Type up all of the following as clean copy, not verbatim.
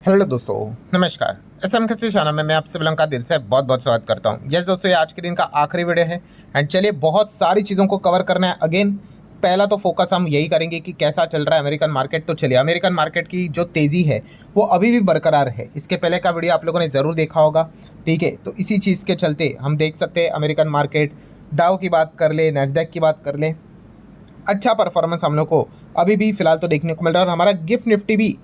Hello दोस्तों, नमस्कार। SM किसी चैनल में मैं आप सभी लोगों का दिल से बहुत बहुत स्वागत करता हूं। यस दोस्तों, ये आज के दिन का आखिरी वीडियो है एंड चलिए बहुत सारी चीज़ों को कवर करना है। अगेन पहला तो फोकस हम यही करेंगे कि कैसा चल रहा है अमेरिकन मार्केट। तो चलिए, अमेरिकन मार्केट की जो तेज़ी है वो अभी भी बरकरार है। इसके पहले का वीडियो आप लोगों ने ज़रूर देखा होगा, ठीक है। तो इसी चीज़ के चलते हम देख सकते हैं अमेरिकन मार्केट, डाउ की बात कर ले, नैस्डैक की बात कर ले, अच्छा परफॉर्मेंस हम लोग को अभी भी फिलहाल तो देखने को मिल रहा है। और हमारा गिफ्ट निफ्टी भी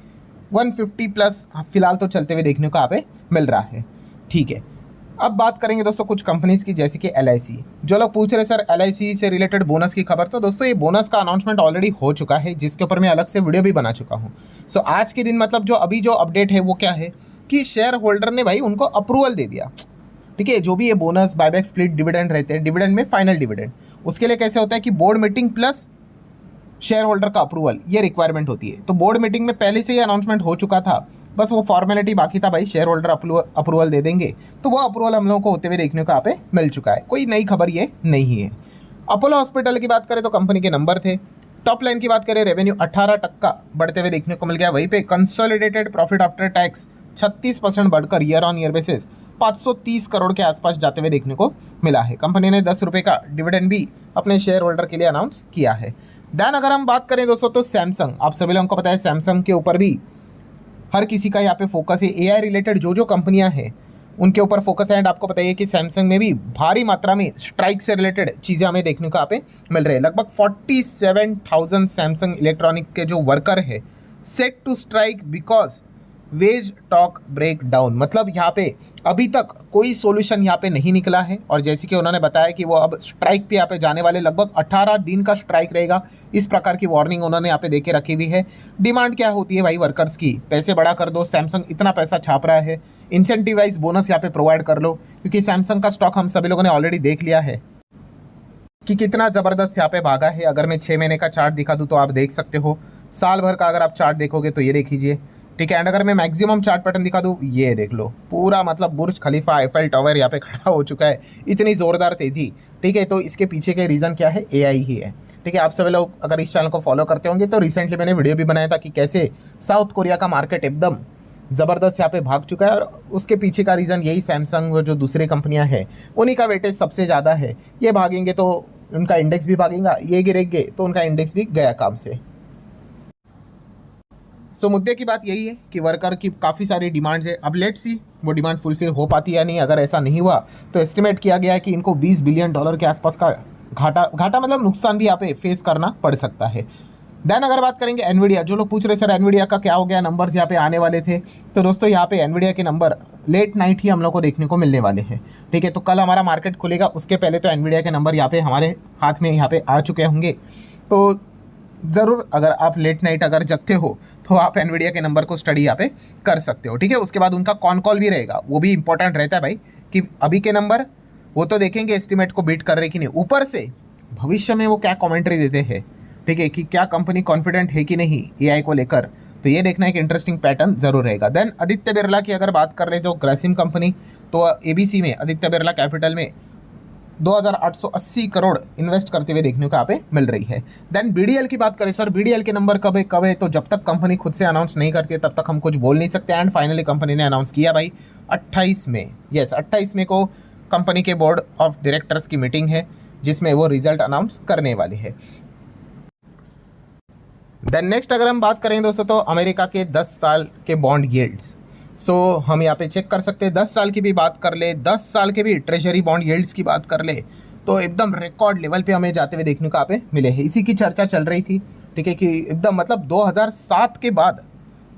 150 प्लस फिलहाल तो चलते हुए देखने को यहाँ पे मिल रहा है, ठीक है। अब बात करेंगे दोस्तों कुछ कंपनीज की, जैसे कि LIC। जो लोग पूछ रहे सर LIC से रिलेटेड बोनस की खबर, तो दोस्तों ये बोनस का अनाउंसमेंट ऑलरेडी हो चुका है, जिसके ऊपर मैं अलग से वीडियो भी बना चुका हूँ। सो आज के दिन मतलब जो अभी जो अपडेट है वो क्या है कि शेयर होल्डर ने भाई उनको अप्रूवल दे दिया, ठीक है। जो भी ये बोनस, बायबैक, स्प्लिट, डिविडेंड रहते हैं, डिविडेंड में फाइनल डिविडेंड, उसके लिए कैसे होता है कि board meeting plus share holder का अप्रूवल, ये रिक्वायरमेंट होती है। तो बोर्ड मीटिंग में पहले से ही अनाउंसमेंट हो चुका था, बस वो फॉर्मेलिटी बाकी था, भाई शेयर होल्डर अप्रूवल दे देंगे। तो वो अप्रूवल हम लोगों को होते हुए देखने को यहाँ पे मिल चुका है, कोई नई खबर ये नहीं है। अपोलो हॉस्पिटल की बात करें तो कंपनी के नंबर थे। टॉप लाइन की बात करें, रेवेन्यू 18% बढ़ते हुए देखने को मिल गया। वहीं पे कंसोलिडेटेड प्रॉफिट आफ्टर टैक्स 36% बढ़कर year on year basis 530 crore के आसपास जाते हुए देखने को मिला है। कंपनी ने 10 रुपये का डिविडेंड भी अपने शेयर होल्डर के लिए अनाउंस किया है। देन अगर हम बात करें दोस्तों तो सैमसंग, आप सभी लोगों को पता है सैमसंग के ऊपर भी हर किसी का यहाँ पे फोकस है। AI रिलेटेड जो जो कंपनियां हैं उनके ऊपर फोकस है। एंड आपको बताइए कि सैमसंग में भी भारी मात्रा में स्ट्राइक से रिलेटेड चीज़ें हमें देखने को यहाँ पे मिल रही है। लगभग 47,000 सैमसंग इलेक्ट्रॉनिक के जो वर्कर है set to strike because wage talk break down. मतलब यहाँ पे अभी तक कोई सोल्यूशन यहाँ पे नहीं निकला है। और जैसे कि उन्होंने बताया कि वो अब स्ट्राइक पे यहाँ पे जाने वाले, लगभग 18 दिन का स्ट्राइक रहेगा, इस प्रकार की वार्निंग उन्होंने यहाँ पे देके रखी हुई है। डिमांड क्या होती है भाई वर्कर्स की, पैसे बढ़ा कर दो, सैमसंग इतना पैसा छाप रहा है, इंसेंटिवाइज बोनस यहाँ पे प्रोवाइड कर लो। क्योंकि सैमसंग का स्टॉक हम सभी लोगों ने ऑलरेडी देख लिया है कि कितना ज़बरदस्त यहाँ पे भागा है। अगर मैं 6 महीने का चार्ट दिखा दूँ तो आप देख सकते हो, साल भर का अगर आप चार्ट देखोगे तो ये देख लीजिए, ठीक है। एंड अगर मैं मैक्सिमम चार्ट पैटर्न दिखा दूँ, ये देख लो, पूरा मतलब बुर्ज खलीफा, आईफेल टावर यहाँ पे खड़ा हो चुका है, इतनी ज़ोरदार तेज़ी, ठीक है। तो इसके पीछे के रीज़न क्या है, AI ही है, ठीक है। आप सभी लोग अगर इस चैनल को फॉलो करते होंगे तो रिसेंटली मैंने वीडियो भी बनाया था कि कैसे साउथ कोरिया का मार्केट एकदम ज़बरदस्त यहाँ पे भाग चुका है। और उसके पीछे का रीज़न यही सैमसंग, जो दूसरी कंपनियाँ हैं उन्हीं का वेटेज सबसे ज़्यादा है। ये भागेंगे तो उनका इंडेक्स भी भागेगा, ये गिरेंगे तो उनका इंडेक्स भी गया काम से। सो मुद्दे की बात यही है कि वर्कर की काफ़ी सारी डिमांड्स है। अब लेट्स सी वो डिमांड फुलफिल हो पाती है या नहीं। अगर ऐसा नहीं हुआ तो एस्टिमेट किया गया है कि इनको $20 बिलियन के आसपास का घाटा मतलब नुकसान भी यहाँ पे फेस करना पड़ सकता है। देन अगर बात करेंगे एनवीडिया, जो लोग पूछ रहे सर एनवीडिया का क्या हो गया, नंबर्स यहाँ पे आने वाले थे, तो दोस्तों यहाँ पे एनवीडिया के नंबर लेट नाइट ही हम लोग को देखने को मिलने वाले हैं, ठीक है। तो कल हमारा मार्केट खुलेगा, उसके पहले तो एनवीडिया के नंबर यहाँ पे हमारे हाथ में यहाँ पे आ चुके होंगे। तो ज़रूर अगर आप लेट नाइट अगर जगते हो तो आप एनवीडिया के नंबर को स्टडी यहाँ पे कर सकते हो, ठीक है। उसके बाद उनका कॉन कॉल भी रहेगा, वो भी इंपॉर्टेंट रहता है भाई, कि अभी के नंबर वो तो देखेंगे एस्टिमेट को बीट कर रहे कि नहीं, ऊपर से भविष्य में वो क्या कमेंट्री देते हैं, ठीक है, कि क्या कंपनी कॉन्फिडेंट है कि नहीं AI को लेकर। तो ये देखना एक इंटरेस्टिंग पैटर्न जरूर रहेगा। देन आदित्य बिरला की अगर बात कर रहे जो ग्रासिम कंपनी, तो ABC में आदित्य बिरला कैपिटल में 2,880 करोड़ इन्वेस्ट करते हुए देखने को यहाँ पे मिल रही है। देन BDL की बात करें, सर BDL के नंबर कब है, तो जब तक कंपनी खुद से अनाउंस नहीं करती है तब तक हम कुछ बोल नहीं सकते। एंड फाइनली कंपनी ने अनाउंस किया भाई 28 में, यस 28 में को कंपनी के बोर्ड ऑफ डायरेक्टर्स की मीटिंग है, जिसमें वो रिजल्ट अनाउंस करने वाले हैं। देन नेक्स्ट अगर हम बात करें दोस्तों तो अमेरिका के 10 साल के बॉन्ड यील्ड्स। सो हम यहाँ पे चेक कर सकते हैं, 10 साल की भी बात कर ले, 10 साल के भी ट्रेजरी बॉन्ड यील्ड्स की बात कर ले, तो एकदम रिकॉर्ड लेवल पे हमें जाते हुए देखने को यहाँ पे मिले हैं। इसी की चर्चा चल रही थी, ठीक है, कि एकदम मतलब 2007 के बाद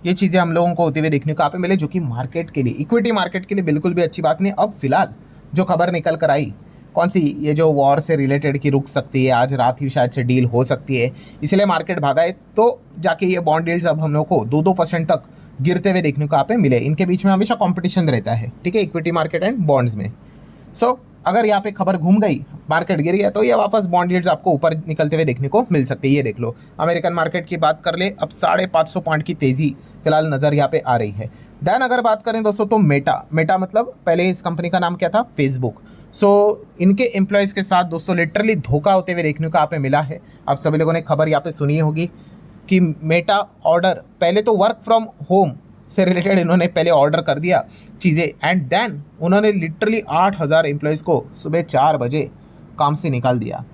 ये चीज़ें हम लोगों को होते हुए देखने को यहाँ पे मिले, जो कि मार्केट के लिए, इक्विटी मार्केट के लिए बिल्कुल भी अच्छी बात नहीं। अब फिलहाल जो खबर निकल कर आई, कौन सी, ये जो वॉर से रिलेटेड की रुक सकती है, आज रात ही शायद से डील हो सकती है, इसलिए मार्केट भागा है। तो जाके ये बॉन्ड यील्ड्स अब हम लोग को 2% तक गिरते हुए देखने को यहाँ पे मिले। इनके बीच में हमेशा कंपटीशन रहता है, ठीक है, इक्विटी मार्केट एंड बॉन्ड्स में। सो अगर यहाँ पे खबर घूम गई, मार्केट गिर गया, तो ये वापस बॉन्ड यील्ड्स आपको ऊपर निकलते हुए देखने को मिल सकते हैं। ये देख लो, अमेरिकन मार्केट की बात कर ले, अब 550 पॉइंट की तेज़ी फिलहाल नज़र यहाँ पे आ रही है। देन अगर बात करें दोस्तों तो मेटा मतलब पहले इस कंपनी का नाम क्या था, फेसबुक। सो इनके एम्प्लॉयज़ के साथ दोस्तों लिटरली धोखा होते हुए देखने को यहाँ पे मिला है। आप सभी लोगों ने खबर यहाँ पे सुनी होगी कि मेटा ऑर्डर, पहले तो वर्क फ्रॉम होम से रिलेटेड इन्होंने पहले ऑर्डर कर दिया चीज़ें, एंड देन उन्होंने लिटरली 8,000 एम्प्लॉयज़ को सुबह 4 बजे काम से निकाल दिया।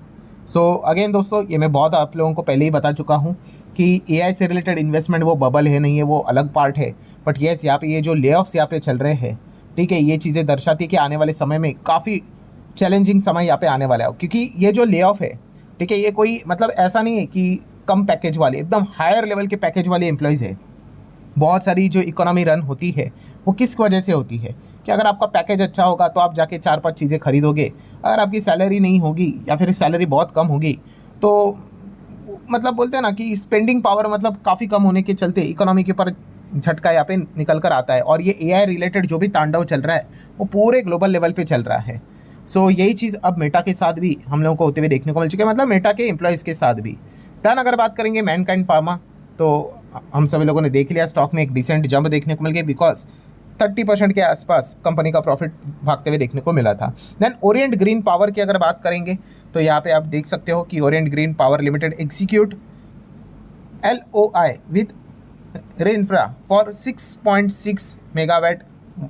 सो अगेन दोस्तों, ये मैं बहुत आप लोगों को पहले ही बता चुका हूँ कि एआई से रिलेटेड इन्वेस्टमेंट वो बबल है नहीं है, वो अलग पार्ट है। बट येस, यहाँ पे ये जो ले ऑफ्स यहाँ पे चल रहे हैं, ठीक है, ये चीज़ें दर्शाती है कि आने वाले समय में काफ़ी चैलेंजिंग समय यहाँ पे आने वाला है। क्योंकि ये जो ले ऑफ है, ठीक है, ये कोई मतलब ऐसा नहीं है कि कम पैकेज वाले, एकदम हायर लेवल के पैकेज वाले एम्प्लॉयज़ है। बहुत सारी जो इकोनॉमी रन होती है वो किस वजह से होती है कि अगर आपका पैकेज अच्छा होगा तो आप जाके 4-5 चीज़ें खरीदोगे। अगर आपकी सैलरी नहीं होगी या फिर सैलरी बहुत कम होगी तो मतलब बोलते हैं ना कि स्पेंडिंग पावर मतलब काफ़ी कम होने के चलते इकोनॉमी के ऊपर झटका यहाँ पे निकल कर आता है। और ये एआई रिलेटेड जो भी तांडव चल रहा है वो पूरे ग्लोबल लेवल पे चल रहा है। सो यही चीज़ अब मेटा के साथ भी हम लोगों को होते हुए देखने को मिल चुकी है, मतलब मेटा के एम्प्लॉयज़ के साथ भी। दैन अगर बात करेंगे मैनकाइंड फार्मा, तो हम सभी लोगों ने देख लिया, स्टॉक में एक डिसेंट जंप देखने को मिल गई, बिकॉज 30% के आसपास कंपनी का प्रॉफिट भागते हुए देखने को मिला था। देन ओरिएंट ग्रीन पावर की अगर बात करेंगे तो यहाँ पे आप देख सकते हो कि Orient Green Power Limited execute LOI with Renfra for 6.6 megawatt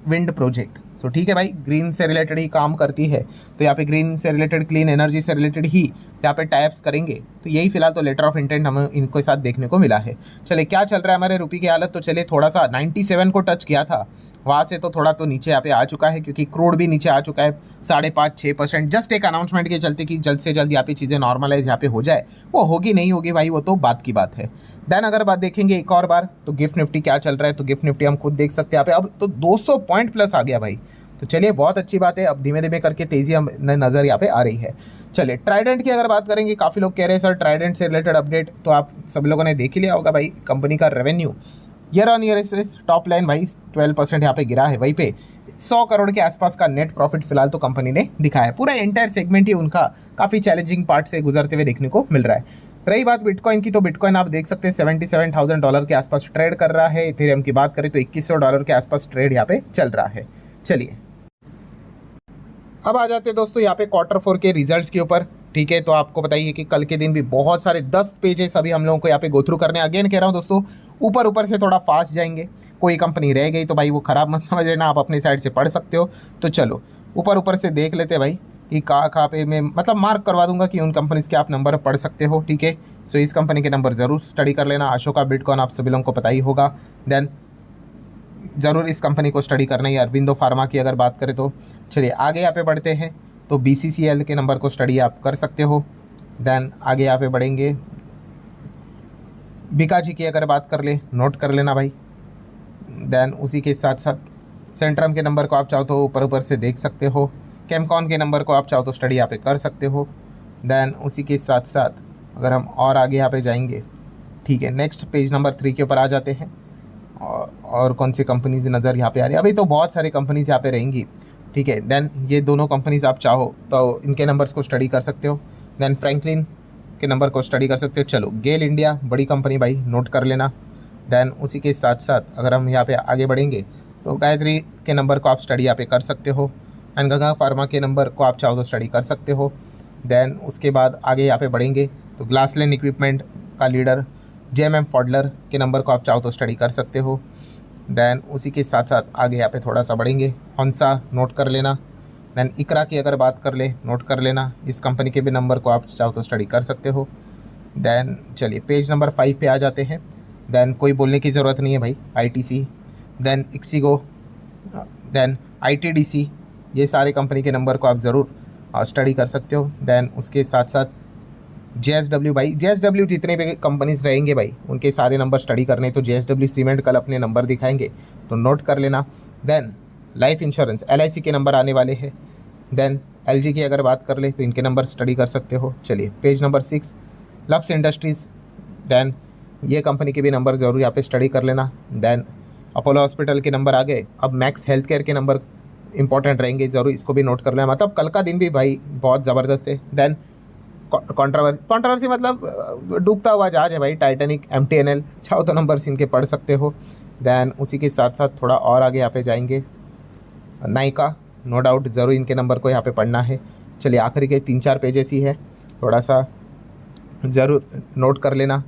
wind project. So ठीक है भाई, ग्रीन से रिलेटेड ही काम करती है, तो यहाँ पे ग्रीन से रिलेटेड, क्लीन एनर्जी से रिलेटेड ही यहाँ पे टाइप्स करेंगे। तो यही फिलहाल तो लेटर ऑफ इंटेंट हमें इनके साथ देखने को मिला है। चलिए क्या चल रहा है हमारे रुपये की हालत, तो चलिए थोड़ा सा 97 को टच किया था, वहाँ से तो थोड़ा तो नीचे यहाँ पे आ चुका है, क्योंकि क्रूड भी नीचे आ चुका है 5.5-6%। जस्ट एक अनाउंसमेंट के चलते कि जल्द से जल्द यहाँ पे चीज़ें नॉर्मलाइज यहाँ पे हो जाए, वो होगी नहीं होगी भाई, वो तो बात की बात है। देन अगर बात देखेंगे एक और बार तो गिफ्ट निफ्टी क्या चल रहा है, तो गिफ्ट निफ्टी हम खुद देख सकते हैं यहाँ पे अब तो 200 पॉइंट प्लस आ गया भाई। तो चलिए बहुत अच्छी बात है, अब धीमे धीमे करके तेज़ी हमें नज़र यहाँ पे आ रही है। चलिए ट्राइडेंट की अगर बात करेंगे, काफ़ी लोग कह रहे हैं सर ट्राइडेंट से रिलेटेड अपडेट, तो आप सब लोगों ने देख ही लिया होगा भाई। कंपनी का revenue year on year top line भाई 12% यहाँ पे गिरा है, वहीं पे 100 करोड़ के आसपास का नेट प्रॉफिट फिलहाल तो कंपनी ने दिखाया है। पूरा एंटायर सेगमेंट ही उनका काफ़ी चैलेंजिंग पार्ट से गुजरते हुए देखने को मिल रहा है। रही बात बिटकॉइन की, तो बिटकॉइन आप देख सकते हैं $77,000 के आसपास ट्रेड कर रहा है। इथेरियम की बात करें तो $2,100 के आसपास ट्रेड यहाँ पे चल रहा है। चलिए अब आ जाते हैं दोस्तों यहाँ पे Q4 के रिजल्ट्स के ऊपर, ठीक है। तो आपको बताइए कि कल के दिन भी बहुत सारे 10 पेजेस अभी हम लोगों को यहाँ पे गो थ्रू करने। अगेन कह रहा हूँ दोस्तों, ऊपर से थोड़ा फास्ट जाएंगे, कोई कंपनी रह गई तो भाई वो ख़राब मत समझ लेना, आप अपनी साइड से पढ़ सकते हो। तो चलो ऊपर से देख लेते भाई कि कहाँ पे मैं मतलब मार्क करवा दूंगा कि उन कंपनीज़ के आप नंबर पढ़ सकते हो, ठीक है। सो इस कंपनी के नंबर ज़रूर स्टडी कर लेना। अशोका बिटकॉइन आप सभी लोगों को पता ही होगा। देन ज़रूर इस कंपनी को स्टडी करना ही। अरविंदो फार्मा की अगर बात करें तो चलिए आगे यहाँ पे बढ़ते हैं, तो BCCL के नंबर को स्टडी आप कर सकते हो। देन आगे यहाँ पे बढ़ेंगे, बिकाजी की अगर बात कर ले, नोट कर लेना भाई। देन उसी के साथ साथ सेंट्रम के नंबर को आप चाहो तो ऊपर से देख सकते हो। केमकॉन के नंबर को आप चाहो तो स्टडी यहाँ पे कर सकते हो। देन उसी के साथ साथ अगर हम और आगे यहाँ पे जाएंगे, ठीक है, नेक्स्ट पेज नंबर 3 के ऊपर आ जाते हैं। और कौन सी कंपनीज नज़र यहाँ पे आ रही है, अभी तो बहुत सारी कंपनीज यहाँ पे रहेंगी, ठीक है। देन ये दोनों कंपनीज आप चाहो तो इनके नंबर्स को स्टडी कर सकते हो। देन फ्रैंकलिन के नंबर को स्टडी कर सकते हो। चलो गेल इंडिया बड़ी कंपनी भाई, नोट कर लेना। देन उसी के साथ साथ अगर हम यहाँ पे आगे बढ़ेंगे तो गायत्री के नंबर को आप स्टडी यहाँ पे कर सकते हो। एंड गंगा फार्मा के नंबर को आप चाहो तो स्टडी कर सकते हो। देन उसके बाद आगे यहाँ पे बढ़ेंगे तो ग्लासलैंड इक्विपमेंट का लीडर JMM फॉडलर के नंबर को आप चाहो तो स्टडी कर सकते हो। देन उसी के साथ साथ आगे यहाँ पे थोड़ा सा बढ़ेंगे, हंसा नोट कर लेना। देन इकरा की अगर बात कर ले, नोट कर लेना, इस कंपनी के भी नंबर को आप चाहो तो स्टडी कर सकते हो। देन चलिए पेज नंबर 5 पे आ जाते हैं। देन कोई बोलने की ज़रूरत नहीं है भाई, ITC, then ixigo, then ITDC, ये सारे कंपनी के नंबर को आप ज़रूर स्टडी कर सकते हो। देन उसके साथ साथ JSW भाई, JSW जितने भी कंपनीज रहेंगे भाई उनके सारे नंबर स्टडी करने, तो JSW सीमेंट कल अपने नंबर दिखाएंगे तो नोट कर लेना। देन लाइफ इंश्योरेंस LIC के नंबर आने वाले हैं। देन LG की अगर बात कर ले तो इनके नंबर स्टडी कर सकते हो। चलिए page number 6 Lux Industries, then ये कंपनी के भी नंबर ज़रूर यहाँ पे स्टडी कर लेना। देन अपोलो हॉस्पिटल के नंबर आ गए, अब मैक्स हेल्थ केयर के नंबर इंपॉर्टेंट रहेंगे, ज़रूर इसको भी नोट कर लेना। मतलब कल का दिन भी भाई बहुत ज़बरदस्त है। देन कंट्रोवर्सी मतलब डूबता हुआ जहाज है भाई, टाइटैनिक, MTNL, चाहो तो नंबर्स इनके पढ़ सकते हो। देन उसी के साथ साथ थोड़ा और आगे यहाँ पे जाएंगे, नाइका, नो डाउट ज़रूर इनके नंबर को यहाँ पे पढ़ना है। चलिए आखिरी के 3-4 पेजेस ही है, थोड़ा सा ज़रूर नोट कर लेना।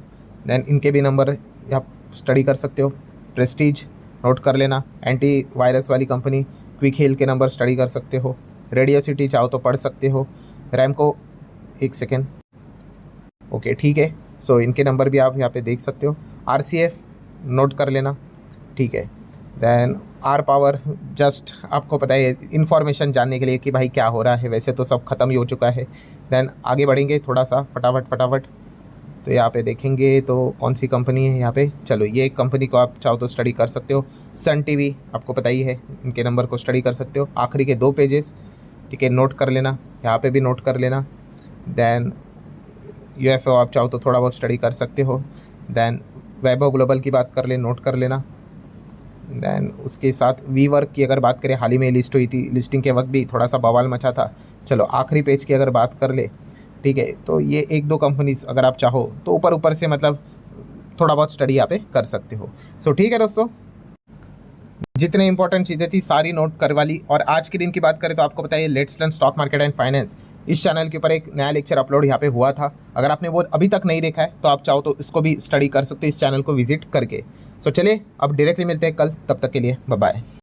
देन इनके भी नंबर आप स्टडी कर सकते हो। प्रेस्टीज, नोट कर लेना। एंटी वायरस वाली कंपनी क्विक हिल के नंबर स्टडी कर सकते हो। रेडियोसिटी चाहो तो पढ़ सकते हो। रैमको, एक सेकेंड, ओके ठीक है। सो इनके नंबर भी आप यहाँ पे देख सकते हो। आरसीएफ नोट कर लेना, ठीक है। देन आर पावर, जस्ट आपको पता है इन्फॉर्मेशन जानने के लिए कि भाई क्या हो रहा है, वैसे तो सब ख़त्म ही हो चुका है। देन आगे बढ़ेंगे थोड़ा सा फटाफट। तो यहाँ पे देखेंगे तो कौन सी कंपनी है यहाँ पे, चलो ये एक कंपनी को आप चाहो तो स्टडी कर सकते हो। सन टीवी आपको पता ही है, इनके नंबर को स्टडी कर सकते हो। आखिरी के 2 पेजेस, ठीक है, नोट कर लेना, यहाँ पे भी नोट कर लेना। देन यूएफओ आप चाहो तो थोड़ा बहुत स्टडी कर सकते हो। देन वैभव ग्लोबल की बात कर ले, नोट कर लेना। देन उसके साथ वी वर्क की अगर बात करें, हाल ही में लिस्ट हुई थी, लिस्टिंग के वक्त भी थोड़ा सा बवाल मचा था। चलो आखिरी पेज की अगर बात कर ले, ठीक है, तो ये 1-2 कंपनीज अगर आप चाहो तो ऊपर से मतलब थोड़ा बहुत स्टडी यहाँ पे कर सकते हो। सो ठीक है दोस्तों, जितने इंपॉर्टेंट चीज़ें थी सारी नोट करवा ली। और आज के दिन की बात करें तो आपको पता है let's learn stock market and finance, इस चैनल के ऊपर एक नया लेक्चर अपलोड यहाँ पे हुआ था। अगर आपने वो अभी तक नहीं देखा है तो आप चाहो तो इसको भी स्टडी कर सकते हो इस चैनल को विजिट करके। सो चलिए अब डायरेक्टली मिलते हैं कल, तब तक के लिए बाय बाय।